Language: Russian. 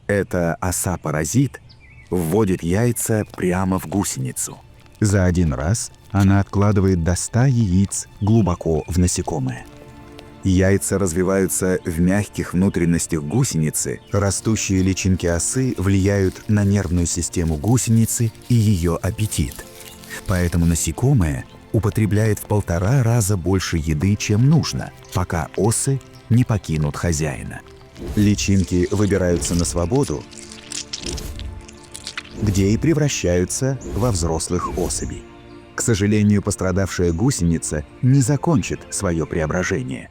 Эта оса-паразит вводит яйца прямо в гусеницу. За один раз она откладывает до 100 яиц глубоко в насекомое. Яйца развиваются в мягких внутренностях гусеницы. Растущие личинки осы влияют на нервную систему гусеницы и ее аппетит. Поэтому насекомое употребляет в 1,5 раза больше еды, чем нужно, пока осы не покинут хозяина. Личинки выбираются на свободу, где и превращаются во взрослых особей. К сожалению, пострадавшая гусеница не закончит свое преображение.